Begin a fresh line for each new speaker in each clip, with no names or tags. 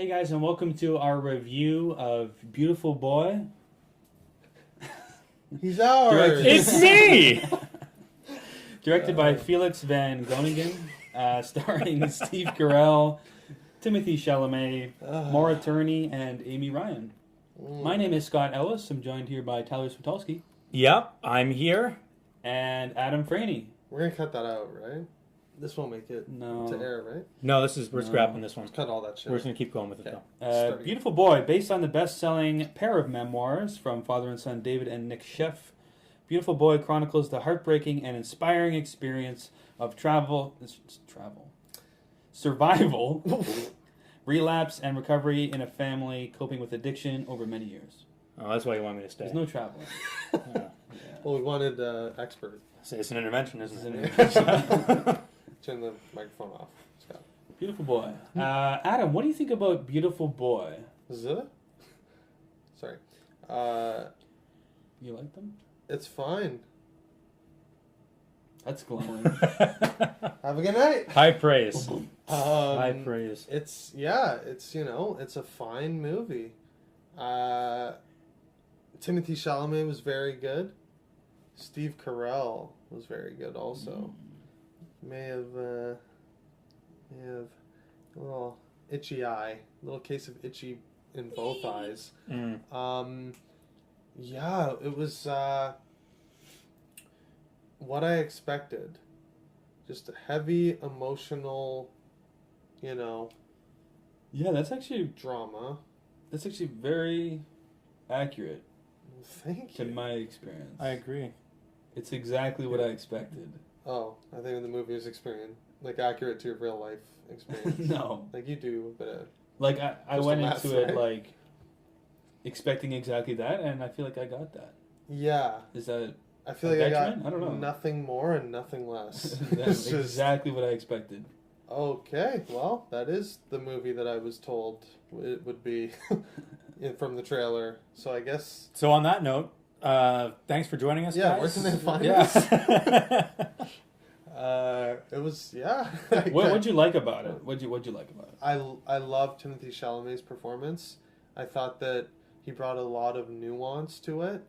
Hey guys, and welcome to our review of Beautiful Boy.
He's ours.
It's me!
Directed by Felix Van Groningen, starring Steve Carell, Timothy Chalamet, Maura Tierney, and Amy Ryan. My name is Scott Ellis. I'm joined here by Tyler Switolski
Yep, I'm here.
and Adam Franey.
We're gonna cut that out, right? This won't make it
No.
to air, right?
No, we're
No.
scrapping this one.
Cut all that shit.
We're just going to keep going with it,
Okay.
though.
Start
Beautiful Boy, based on the best-selling pair of memoirs from father and son David and Nick Sheff. Beautiful Boy chronicles the heartbreaking and inspiring experience of survival, relapse, and recovery in a family coping with addiction over many years.
Oh, that's why you want me to stay.
There's no traveling.
Yeah.
Well, we wanted expert.
So it's an intervention, isn't it?
Turn the microphone off, Scott.
Beautiful Boy. Adam, what do you think about Beautiful Boy?
Is it? Sorry.
You like them?
It's fine.
That's glowing.
Have a good night.
High praise. High
Um,
praise.
it's it's a fine movie. Timothy Chalamet was very good. Steve Carell was very good also. May have a little itchy eye, a little case of itchy in both eyes. Yeah, it was what I expected. Just a heavy emotional,
Yeah, that's actually
drama.
very accurate
Thank
to
you.
my experience.
I agree.
It's exactly what I expected.
Oh, I think the movie was accurate to your real life experience.
No.
Like you do, but
Like, I
Crystal
went
meth,
into it,
right?
like, expecting exactly that, and I feel like I got that.
yeah,
Is that
I feel
A
like I
detriment?
got
I don't know.
nothing more and nothing less.
that's
It's just-
exactly what I expected?
Okay, well, that is the movie that I was told it would be from the trailer. So I guess,
So on that note, thanks for joining us,
yeah,
guys.
where can they find
Yeah.
it was, yeah.
What'd you like about it? What'd you like about it?
I love Timothy Chalamet's performance. I thought that he brought a lot of nuance to it.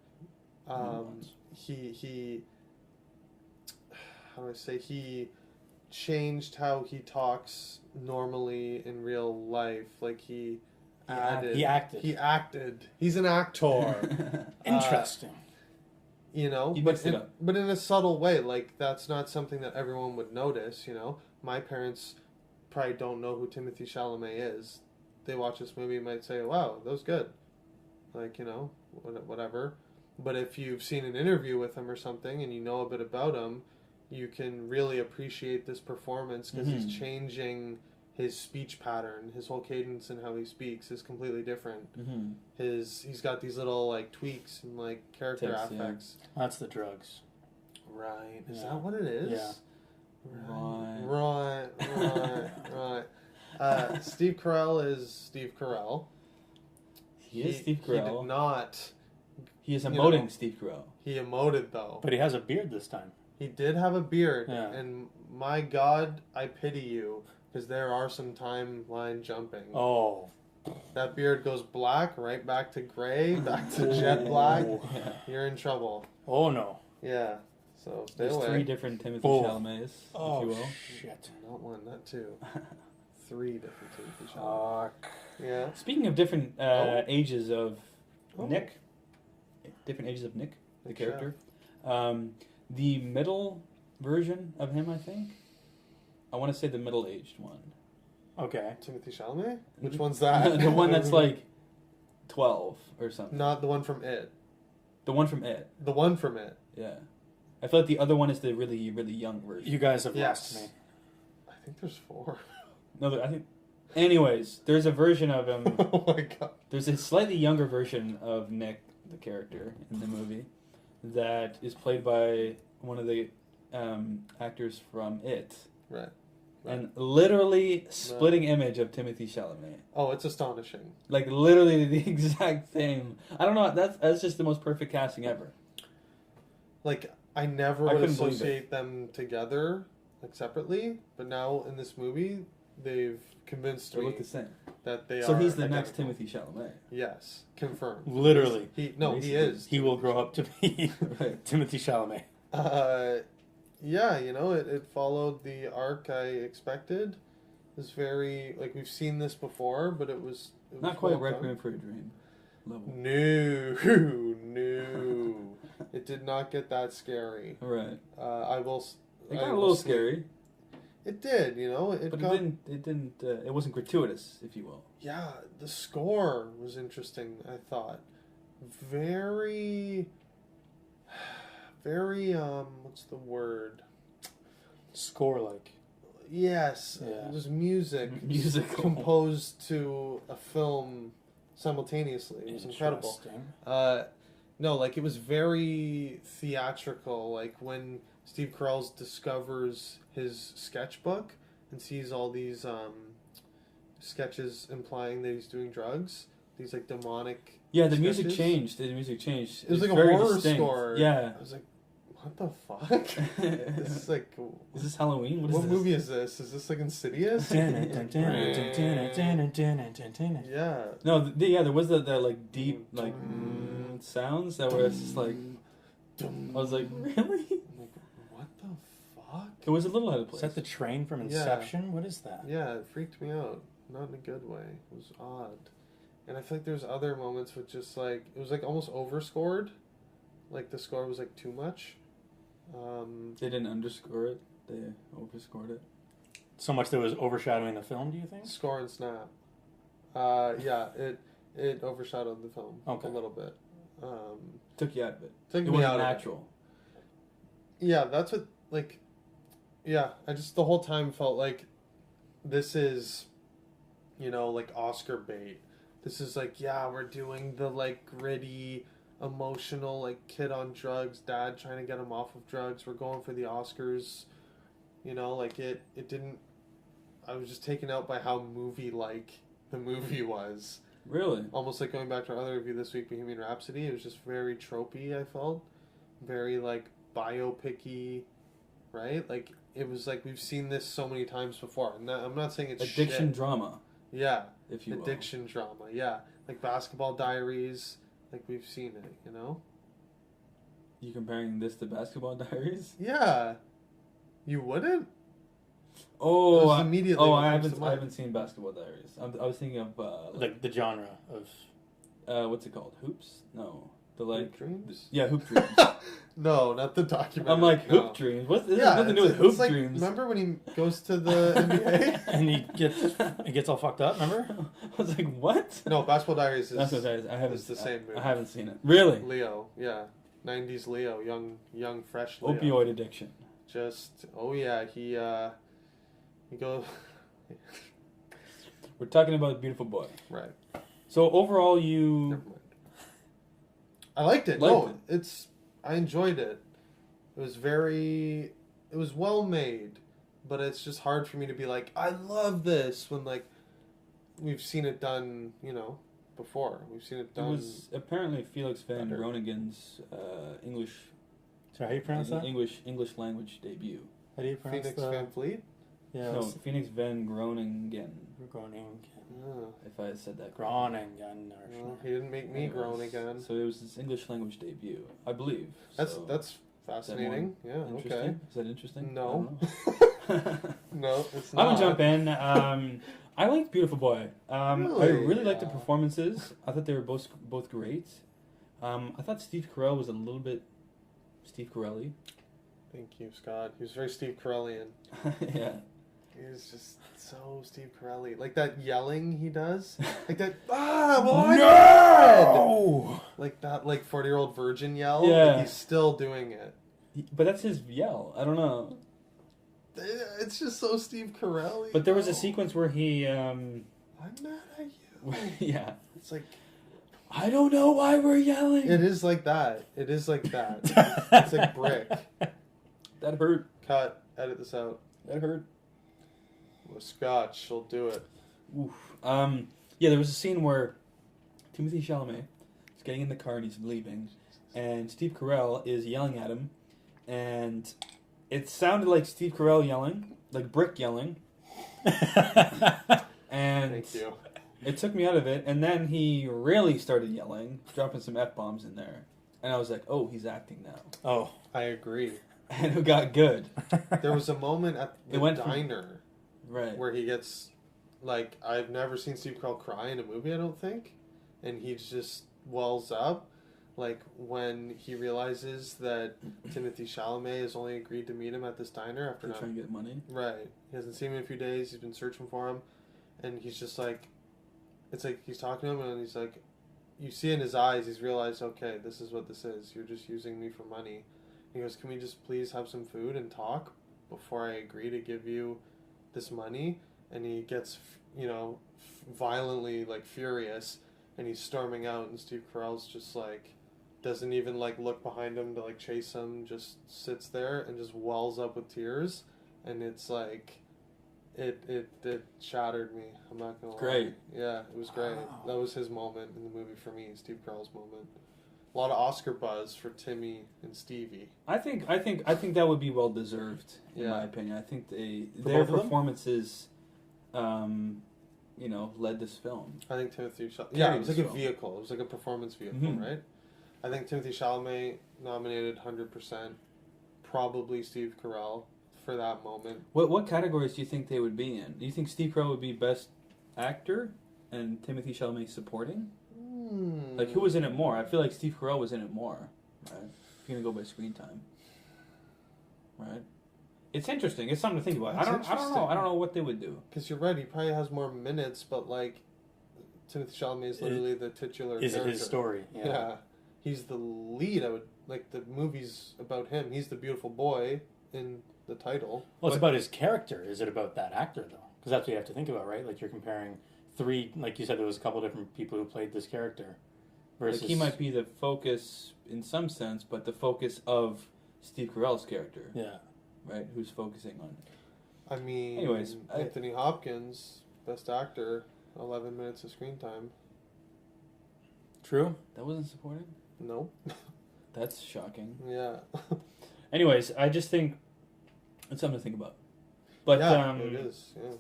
Nuance.
He how do I say, he changed how he talks normally in real life. Like he acted.
He acted.
He's an actor.
Interesting.
He
but
mixed it up.
but in a subtle way. Like that's not something that everyone would notice. My parents probably don't know who Timothy Chalamet is. They watch this movie and might say, "Wow, that was good." Like whatever. But if you've seen an interview with him or something and you know a bit about him, you can really appreciate this performance because he's changing his speech pattern. His whole cadence and how he speaks is completely different.
Mm-hmm.
He's got these little like tweaks and like character
Tips, yeah.
affects.
That's the drugs.
Right. Is
Yeah.
that what it is?
Yeah.
Right. Steve Carell is Steve Carell.
He is Steve
He
Carell.
did not.
He is
you
emoting
know.
Steve Carell.
He emoted though.
But he has a beard this time.
He did have a beard,
Yeah.
and my God, I pity you because there are some timeline jumping.
Oh.
That beard goes black, right back to gray, back to jet black.
Yeah.
You're in trouble.
Oh, no.
Yeah. So stay
There's
away.
3 different Timothy
Oh.
Chalamets, if
Oh,
you will.
shit.
Not one, not two. 3 different TV shows.
Fuck.
Yeah.
Speaking of different ages of
Oh.
Nick, the
Nick
character, the middle version of him, I think. I want to say the middle-aged one.
Okay.
Timothy Chalamet? Which one's that?
The one that's like 12 or something.
Not the one from It.
The one from It.
The one from It.
Yeah. I feel like the other one is the really, really young version.
You guys have
Yes.
lost me.
I think there's 4.
No, I think. Anyways, there's a version of him.
Oh my God.
There's a slightly younger version of Nick, the character in the movie, that is played by one of the actors from It.
Right.
And literally splitting image of Timothy Chalamet.
Oh, it's astonishing.
Like literally the exact same. I don't know. That's just the most perfect casting ever.
Like, I never
I
would
couldn't believe
associate them together, like separately, but now in this movie, they've convinced
They
me
look the same.
that they
So
are.
he's the next
identical.
Timothy Chalamet.
Yes, confirmed.
Literally.
He
Basically.
is.
He will grow up to be
Right.
Timothy Chalamet.
Yeah, it followed the arc I expected. It was very like we've seen this before, but it was
Not quite
well done.
Requiem for a Dream level.
No, it did not get that scary.
Right.
I will.
It
I
got a
will
little
sleep.
scary,
It did, it
but
got.
it didn't. It wasn't gratuitous, if you will.
Yeah, the score was interesting. I thought very, very. What's the word?
Score like.
Yes,
Yeah.
it was music
Musical.
composed to a film simultaneously. It was incredible.
Interesting.
No, like it was very theatrical. Like when Steve Carell discovers his sketchbook and sees all these sketches implying that he's doing drugs. These like demonic.
Yeah, the music
sketches.
changed. The music changed.
It was like a
very
horror
distinct.
score.
Yeah.
I was like, what the fuck? This is like.
Is this Halloween? What is
What
this?
movie is this? Is this like Insidious?
Yeah.
No, there was that like deep like sounds that were just like I was like, really?
I'm like, what the fuck?
It was a little out of
Is
place.
that the train from Inception? What is that?
Yeah, it freaked me out. Not in a good way. It was odd. And I feel like there's other moments with just like it was like almost overscored. Like the score was like too much.
They didn't underscore it. They overscored it.
So much that was overshadowing the film, do you think?
Score and snap. Yeah, it overshadowed the film
Okay.
a little bit.
Took you out of it.
Took
It
me
wasn't
out of it.
natural.
Yeah, that's what like. Yeah, I just the whole time felt like this is, like Oscar bait. This is like, yeah, we're doing the like gritty, emotional like kid on drugs, dad trying to get him off of drugs. We're going for the Oscars. Like it didn't. I was just taken out by how movie-like the movie was.
Really?
Almost like going back to our other review this week, Bohemian Rhapsody. It was just very tropey, I felt. Very, like, biopic-y, right? Like, it was like we've seen this so many times before. I'm not saying it's
Addiction
shit.
drama,
Yeah.
if you will.
Addiction drama, yeah. Like Basketball Diaries. Like, we've seen it,
You comparing this to Basketball Diaries?
Yeah. You wouldn't?
Oh,
That was immediately what
I
comes to
haven't.
mind.
I haven't seen Basketball Diaries. I was thinking of
Like the genre of.
what's it called? Hoops? No, the like.
Hoop Dreams?
Yeah, Hoop Dreams.
No, not the documentary.
I'm like
no.
Hoop Dreams. What? This has nothing to do with
it's
Hoop
like,
Dreams.
Remember when he goes to the NBA?
And he gets all fucked up, remember?
I was like, what?
No, Basketball Diaries is
Basketball Diaries. I haven't.
it's the same movie.
I haven't seen it. Really?
Leo, yeah. 90s Leo, young fresh Leo.
Opioid addiction.
Just, oh yeah, he goes,
We're talking about Beautiful Boy.
right,
So overall, you
never mind. I liked it.
Liked
I enjoyed it. It was well made, but it's just hard for me to be like, I love this, when like, we've seen it done, before. We've seen it
it
done.
was apparently Felix van
better.
Groningen's English
So how do you pronounce that?
English language debut.
How do you pronounce
Phoenix
the...
Van Fleet?
Yeah,
No, Phoenix van Groningen.
Groningen.
Oh,
If I said that correctly.
Groningen.
well, he didn't make me groan again.
So it was his English language debut, I believe.
That's
So,
that's
is that
fascinating. Yeah,
more interesting?
okay.
Is that interesting?
No.
I don't know.
No, it's
I'm
not.
gonna jump in. I liked Beautiful Boy. I
Really?
really liked the
Yeah.
performances. I thought they were both great. I thought Steve Carell was a little bit Steve Carell-y.
Thank you, Scott. He was very Steve Carellian.
Yeah.
He was just so Steve Carell. Like that yelling he does. Like that, well, I'm dead!
No!
Like that, 40-year-old virgin yell.
Yeah.
Like he's still doing it.
But that's his yell. I don't know.
It's just so Steve Carell.
But there was a sequence where he,
I'm mad at you.
yeah.
It's like,
I don't know why we're yelling.
it is like that. It is like that. It's like Brick.
That hurt.
Cut. Edit this out.
That hurt.
With Scotch, she'll do it.
Oof. Yeah, there was a scene where Timothy Chalamet is getting in the car and he's leaving, and Steve Carell is yelling at him, and it sounded like Steve Carell yelling, like Brick yelling, And
Thank you.
it took me out of it. And then he really started yelling, dropping some F-bombs in there. And I was like, oh, he's acting now.
Oh.
I agree.
And it got good.
There was a moment at the
It went from-
diner
Right.
where he gets, like, I've never seen Steve Carell cry in a movie, I don't think. And he just wells up, like, when he realizes that Timothy Chalamet has only agreed to meet him at this diner after
To
not...
try and get money.
Right. He hasn't seen him in a few days, he's been searching for him, and he's just like... It's like he's talking to him, and he's like... You see in his eyes, he's realized, okay, this is what this is. You're just using me for money. He goes, can we just please have some food and talk before I agree to give you this money? And he gets, violently, like, furious, and he's storming out, and Steve Carell's just, like, doesn't even, like, look behind him to, like, chase him, just sits there and just wells up with tears, and it's, like, it shattered me. I'm not gonna lie.
Great.
Yeah, it was great.
Wow.
That was his moment in the movie for me, Steve Carell's moment. A lot of Oscar buzz for Timmy and Stevie.
I think that would be well deserved, in
Yeah.
my opinion. I think
For
their
both of them?
performances, led this film.
I think Timothy Chalamet...
Carried
Yeah, it was like
this
a
film.
vehicle. It was like a performance vehicle,
Mhm.
right? I think Timothy Chalamet nominated 100%. Probably Steve Carell for that moment.
What categories do you think they would be in? Do you think Steve Carell would be best actor and Timothy Chalamet supporting? Like, who was in it more? I feel like Steve Carell was in it more, right? If you're gonna go by screen time, right? It's interesting. It's something to think about.
That's
I don't know.
interesting.
I don't know what they would do.
Because you're right, he probably has more minutes, but, like, Timothy Chalamet is literally the titular
Is it
character.
his story?
Yeah. He's the lead. I would... Like, the movie's about him. He's the beautiful boy in the title.
Well, it's
But-
about his character. Is it about that actor, though? Because that's what you have to think about, right? Like, you're comparing three... Like you said, there was a couple different people who played this character. Versus...
Like, he might be the focus in some sense, but the focus of Steve Carell's character,
Yeah.
right? Who's focusing on it.
I mean...
Anyways,
Anthony Hopkins, best actor, 11 minutes of screen time.
True?
That wasn't supported?
Nope.
That's shocking.
Yeah.
Anyways, I just think it's something to think about. But
yeah, it is. Yeah.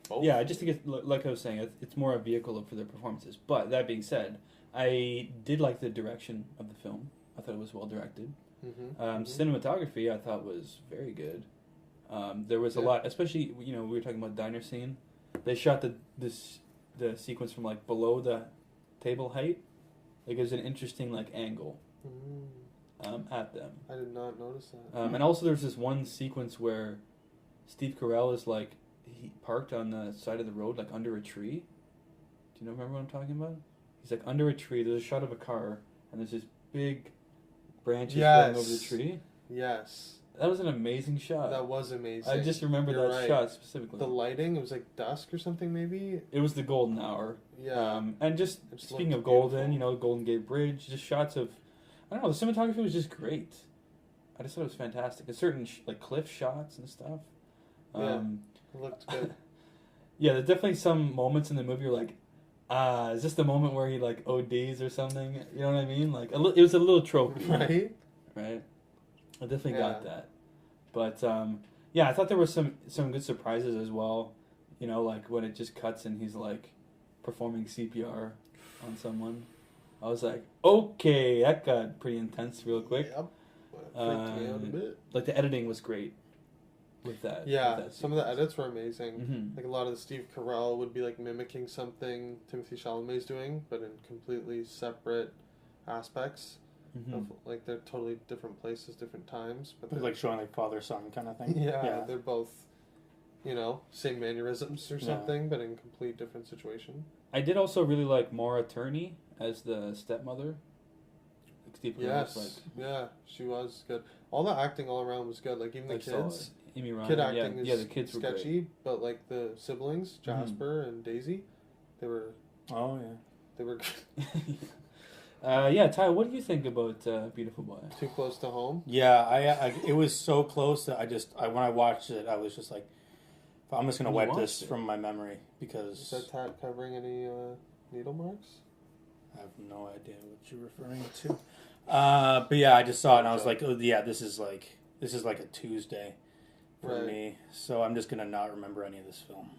Both.
yeah, I just think it's, like I was saying, it's more a vehicle for their performances. But that being said, I did like the direction of the film. I thought it was well directed.
Mm-hmm.
Cinematography, I thought was very good. There was a
Yeah.
lot, especially we were talking about diner scene. They shot the sequence from like below the table height. Like it was an interesting like angle at them.
I did not notice that.
And also there's this one sequence where Steve Carell is like he parked on the side of the road like under a tree. Do you remember what I'm talking about? He's like under a tree. There's a shot of a car and there's this big branches going over the tree.
Yes.
That was an amazing shot.
That was amazing.
I just remember
You're
that
right.
shot specifically.
The lighting, it was like dusk or something maybe?
It was the golden hour.
Yeah.
And just
It just
speaking of
looked
golden,
beautiful.
Golden Gate Bridge, just shots of, I don't know, the cinematography was just great. I just thought it was fantastic. There's certain like cliff shots and stuff.
Yeah. It looked good.
Yeah, there's definitely some moments in the movie where like, is this the moment where he like ODs or something? You know what I mean? Like it was a little tropey,
Right?
right? I definitely
Yeah.
got that. But yeah, I thought there were some good surprises as well. Like when it just cuts and he's like performing CPR on someone. I was like, okay, that got pretty intense real quick.
Yep. Freaked me out a bit.
Like the editing was great with that.
Yeah,
with that
some of the
sequence.
edits were amazing.
Mhm.
Like a lot of the Steve Carell would be like mimicking something Timothy Chalamet's doing, but in completely separate aspects.
Mhm.
Of, like they're totally different places, different times. But
It was
they're-
like showing like father-son kind of thing.
yeah, they're both, same mannerisms or
Yeah.
something, but in complete different situation.
I did also really like Maura Turney as the stepmother. Like Steve Carell
Yes,
was
yeah, she was good. All the acting all around was good. Like even the
like solid.
kids,
Amy Ryan.
kid acting
yeah,
is
the kids were
sketchy, but like the siblings, Jasper and Daisy, they were
Oh, yeah.
great.
great. Yeah, Ty, what do you think about Beautiful Boy?
Too close to home.
Yeah, I it was so close that when I watched it, I was just like, I'm just going to
You
wipe
watched
this
it?
from my memory
Is
because
that tat covering any needle marks?
I have no idea what you're referring to. But yeah, I just saw it and I was like, oh, yeah, this is like a Tuesday for
Right.
me. So I'm just going to not remember any of this film.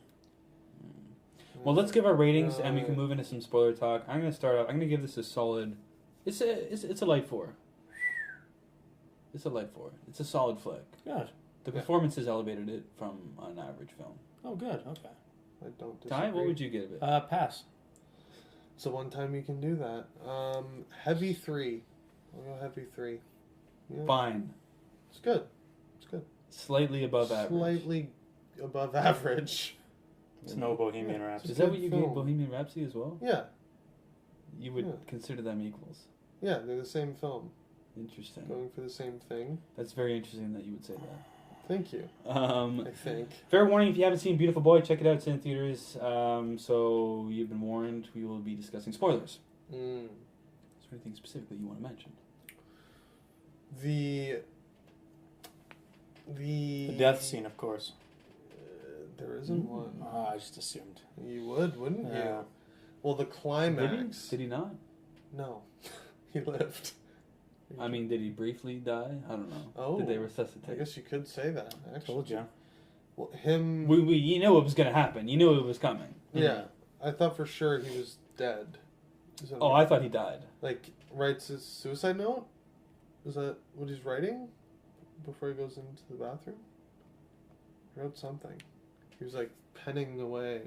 Well, let's give our ratings, and we can move into some spoiler talk. I'm going to start off. I'm going to give this a solid. It's a light 4. It's a light 4. It's a solid flick.
Good.
The performances elevated it from an average film.
Oh, good. Okay.
I don't disagree.
Ty, what would you give it?
Pass.
So one time you can do that. Heavy 3. I'll go heavy 3. Yeah.
Fine.
It's good. It's good.
Slightly above average.
Slightly above average.
It's no Bohemian Rhapsody.
Is that what
good
you
film.
gave Bohemian Rhapsody as well?
Yeah.
You would
Yeah.
consider them equals.
Yeah, they're the same film.
Interesting.
Going for the same thing.
That's very interesting that you would say that.
Thank you.
Um,
I think.
fair warning, if you haven't seen Beautiful Boy, check it out. It's in theaters. So you've been warned. We will be discussing spoilers.
Mm.
Is there anything specifically you want to mention?
The
The death scene, of course.
There isn't one.
Oh, I just assumed.
You would, wouldn't
Yeah.
you? Well, the climax.
Did he not?
No, he lived.
I mean, did he briefly die? I don't know.
Oh,
Did they
I
resuscitate?
guess you could say that. Actually,
Told you.
well, him.
You knew it was going to happen. You knew it was coming.
Yeah, I thought for sure he was dead. Is that
Oh, I thought he died.
like writes his suicide note. Is that what he's writing before he goes into the bathroom? He wrote something. He was like penning away.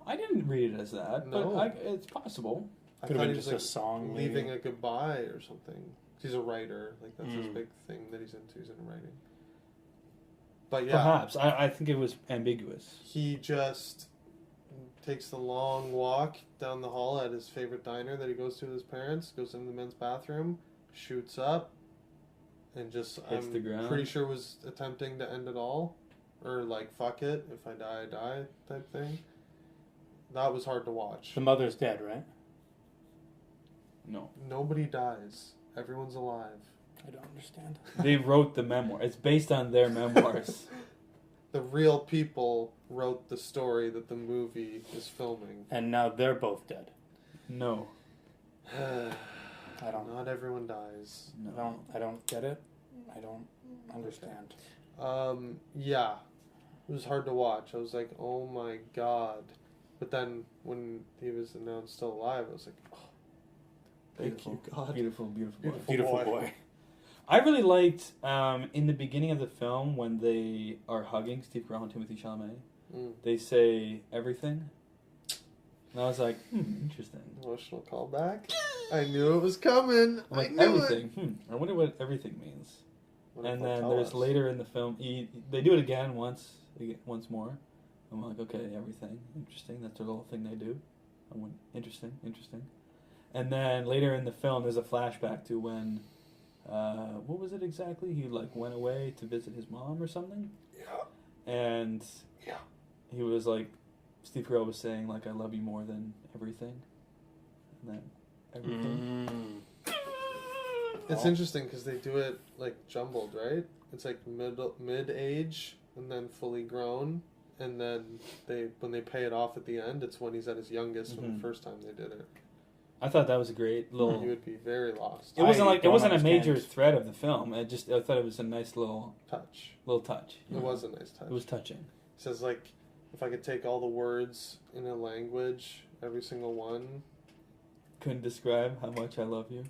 I didn't read it as that,
No.
but it's possible.
I
Could have
thought
been
he was
just a
like
song,
leaving
maybe.
a goodbye or something. He's a writer. Like that's his
Mm.
big thing that he's into. He's into writing. But yeah,
Perhaps. I think it was ambiguous.
he just takes the long walk down the hall at his favorite diner that he goes to with his parents. Goes into the men's bathroom, shoots up, and just
Hits the ground.
pretty sure was attempting to end it all, or like fuck it, if I die, I die type thing. That was hard to watch.
The mother's dead, right?
No.
Nobody dies. Everyone's alive.
I don't understand.
They wrote the memoir. It's based on their memoirs.
The real people wrote the story that the movie is filming.
And now they're both dead.
No.
I don't know.
Not everyone dies.
No.
I don't get it. I don't understand.
Yeah. It was hard to watch. I was like, oh my god. But then when he was announced still alive, I was like, oh,
Thank you.
God.
Beautiful, beautiful boy.
Beautiful
boy.
boy.
I really liked in the beginning of the film when they are hugging Steve Carell and Timothy Chalamet.
Mm.
They say everything, and I was like, interesting.
Emotional callback. I knew it was coming.
I'm like,
I knew
everything. I wonder what everything means.
What
And
if they'll
then
tell
there's
us?
later in the film, they do it again once more. I'm like, okay, everything interesting. That's the little thing they do. I went, interesting. And then later in the film, there's a flashback to when, what was it exactly? He like went away to visit his mom or something.
Yeah.
And
Yeah.
he was like, Steve Carell was saying like, I love you more than everything. And then everything.
It's interesting because they do it like jumbled, right? It's like mid-age and then fully grown, and then when they pay it off at the end, it's when he's at his youngest from
Mhm.
the first time they did it.
I thought that was a great little.
You would be very lost.
It wasn't
I
like it
don't
wasn't a major
understand.
thread of the film. I thought it was a nice little
Touch.
touch.
It was a nice touch.
It was touching.
It says like, if I could take all the words in a language, every single one.
Couldn't describe how much I love you.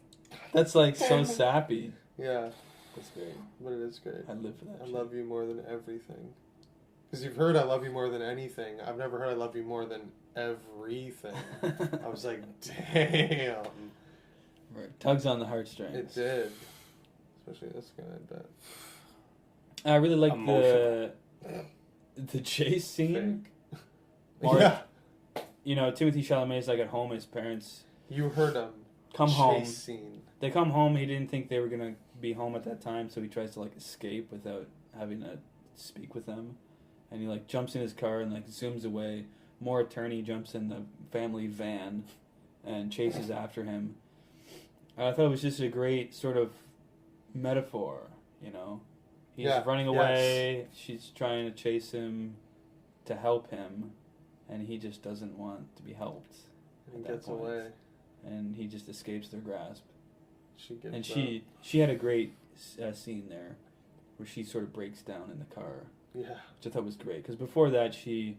That's like so sappy.
Yeah,
That's great.
but it is great.
I live for that.
I
shit.
love you more than everything. Because you've heard I love you more than anything. I've never heard I love you more than everything. I was like, damn.
Right. Tugs on the heartstrings.
It did. Especially this guy, I bet.
I really like
Emotional.
the chase scene.
Fake.
Or-
Yeah.
You know, Timothy Chalamet's like at home. His parents
You heard him.
come
Chase
home.
scene.
They come home. He didn't think they were gonna be home at that time, so he tries to like escape without having to speak with them. And he like jumps in his car and like zooms away. More attorney jumps in the family van and chases after him. I thought it was just a great sort of metaphor. You know, he's
Yeah,
running away. She's trying to chase him to help him, and he just doesn't want to be helped.
And he
At that
gets
point.
away.
And he just escapes their grasp.
She gives
And
up.
she had a great scene there where she sort of breaks down in the car,
Yeah.
which I thought was great. Because before that, she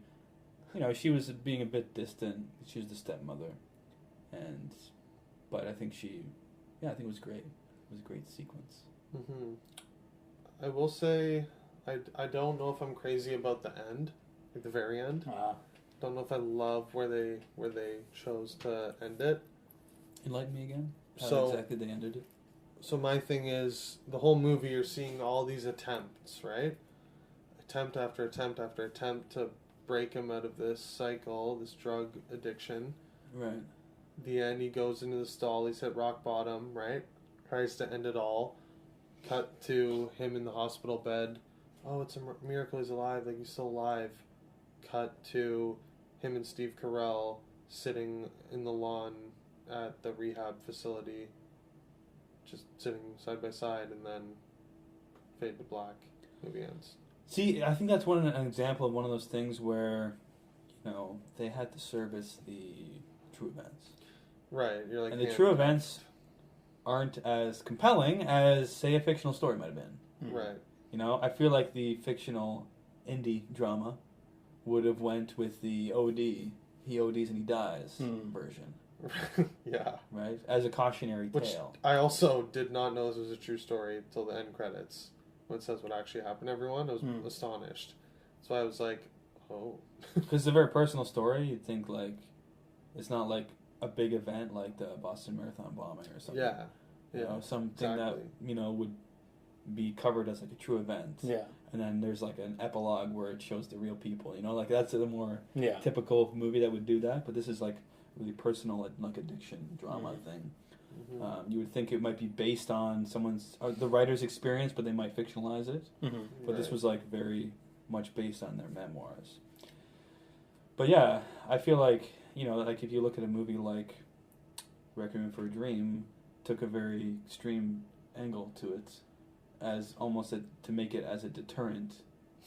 you know, she was being a bit distant. She was the stepmother, but I think I think it was great. It was a great sequence.
Mm-hmm. I will say, I don't know if I'm crazy about the end, like the very end. Don't know if I love where they chose to end it.
Enlighten me again. How
So
exactly they ended it?
So my thing is, the whole movie you're seeing all these attempts, right? Attempt after attempt after attempt to break him out of this cycle, this drug addiction.
Right.
The end, he goes into the stall, he's hit rock bottom, right? Tries to end it all. Cut to him in the hospital bed. Oh, it's a miracle he's alive, like he's still alive. Cut to him and Steve Carell sitting in the lawn at the rehab facility, just sitting side by side, and then fade to black. Movie ends.
See, I think that's an example of one of those things where, you know, they had to service the true events.
Right, you're like,
and the true events aren't as compelling as, say, a fictional story might have been.
Right.
You know, I feel like the fictional indie drama would have went with the OD, he ODs and he dies version.
Yeah.
Right? As a cautionary
Which
tale.
I also did not know this was a true story until the end credits. When it says what actually happened to everyone, I was astonished. So I was like, oh.
Because it's a very personal story. You'd think, like, it's not like a big event like the Boston Marathon bombing or something.
Yeah.
You know, something that, you know, would be covered as like a true event.
Yeah.
And then there's like an epilogue where it shows the real people. You know, like that's a more
Yeah.
typical movie that would do that. But this is like really personal, like addiction drama thing.
Mm-hmm.
You would think it might be based on the writer's experience, but they might fictionalize it.
Mm-hmm.
But this was like very much based on their memoirs. But yeah, I feel like, you know, like if you look at a movie like Requiem for a Dream, took a very extreme angle to it, as almost to make it as a deterrent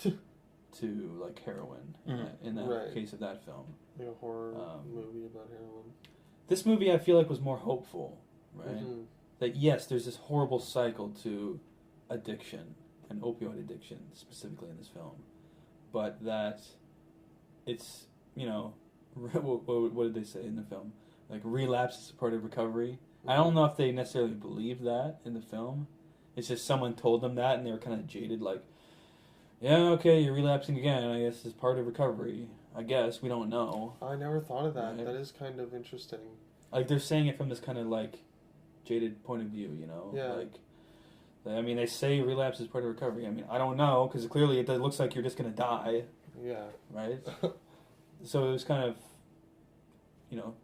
to like heroin in that case of that film.
Like a horror movie about heroin.
This movie I feel like was more hopeful, right?
Mm-hmm.
That yes, there's this horrible cycle to addiction and opioid addiction specifically in this film, but that it's, you know, what did they say in the film? Like relapse is part of recovery. I don't know if they necessarily believe that in the film. It's just someone told them that and they were kind of jaded, like, yeah, okay, you're relapsing again. I guess it's part of recovery. I guess we don't know.
I never thought of that.
Right?
That is kind of interesting.
Like they're saying it from this kind of like jaded point of view, you know.
Yeah.
Like, I mean, they say relapse is part of recovery. I mean, I don't know because clearly it looks like you're just gonna die.
Yeah.
Right. So it was kind of, you know,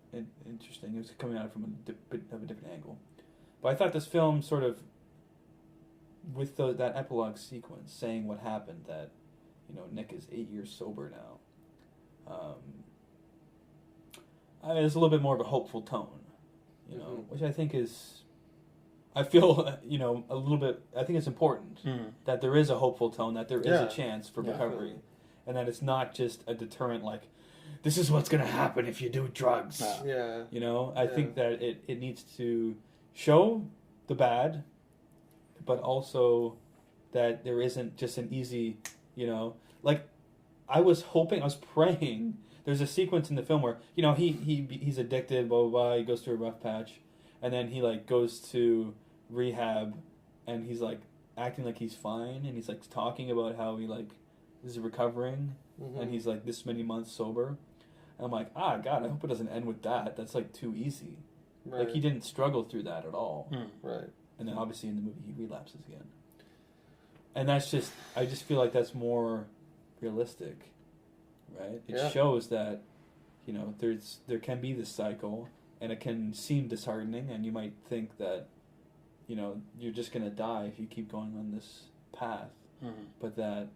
interesting. It was coming at it from a bit of a different angle. But I thought this film sort of, with that epilogue sequence saying what happened, that, you know, Nick is 8 years sober now. There's a little bit more of a hopeful tone, you know, which I think is, I feel, you know, a little bit, I think it's important that there is a hopeful tone, that there is a chance for recovery, and that it's not just a deterrent like, this is what's going to happen if you do drugs.
Yeah.
You know, I think that it needs to show the bad, but also that there isn't just an easy, you know, like I was praying. There's a sequence in the film where, you know, he's addicted, blah, blah, blah. He goes through a rough patch. And then he, like, goes to rehab and he's, like, acting like he's fine. And he's, like, talking about how he, like, is recovering. And he's, like, this many months sober. And I'm like, God, I hope it doesn't end with that. That's, like, too easy.
Right.
Like, he didn't struggle through that at all.
Right.
And then, obviously, in the movie, he relapses again. And that's just, I just feel like that's more realistic, right? It shows that, you know, there can be this cycle, and it can seem disheartening, and you might think that, you know, you're just going to die if you keep going on this path. But that,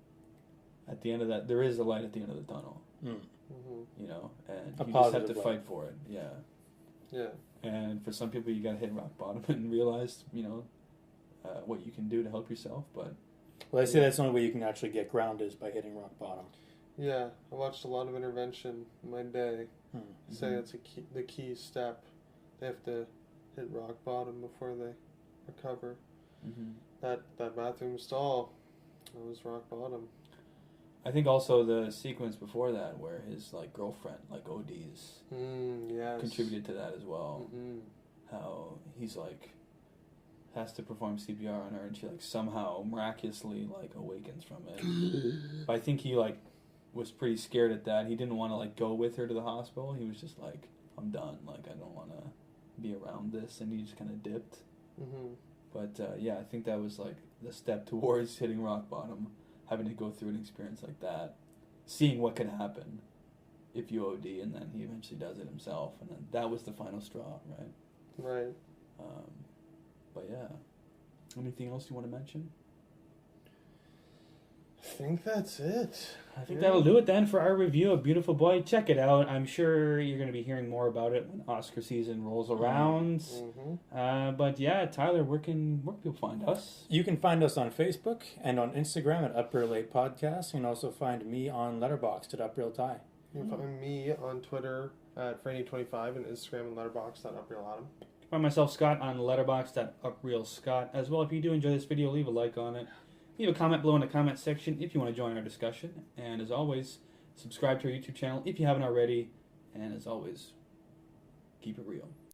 at the end of that, there is a light at the end of the tunnel. You know, and you just have to fight for it. Yeah.
Yeah.
And for some people, you got to hit rock bottom and realize, you know, what you can do to help yourself. But
well, they say that's the only way you can actually get grounded is by hitting rock bottom.
Yeah, I watched a lot of Intervention in my day. Say that's the key step. They have to hit rock bottom before they recover. That bathroom stall, that was rock bottom.
I think also the sequence before that, where his like girlfriend like ODs,
Yes.
contributed to that as well.
Mm-hmm.
How he's like has to perform CPR on her, and she like somehow miraculously like awakens from it. But I think he like was pretty scared at that. He didn't want to like go with her to the hospital. He was just like, I'm done. Like I don't want to be around this, and he just kind of dipped.
Mm-hmm.
But yeah, I think that was like the step towards hitting rock bottom, having to go through an experience like that, seeing what could happen if you OD, and then he eventually does it himself, and then that was the final straw, right?
Right.
But yeah, anything else you want to mention?
I think that's it.
I think that'll do it then for our review of Beautiful Boy. Check it out. I'm sure you're going to be hearing more about it when Oscar season rolls around.
Mm-hmm.
But yeah, Tyler, where can people find us?
You can find us on Facebook and on Instagram at Up Real Late Podcast. You can also find me on Letterboxd at Up Real Ty.
You can find me on Twitter at Franny25 and Instagram and Letterboxd at UpRealAutumn.
Find myself, Scott, on Letterboxd@UpRealScott. As well, if you do enjoy this video, leave a like on it. Leave a comment below in the comment section if you want to join our discussion. And as always, subscribe to our YouTube channel if you haven't already. And as always, keep it real.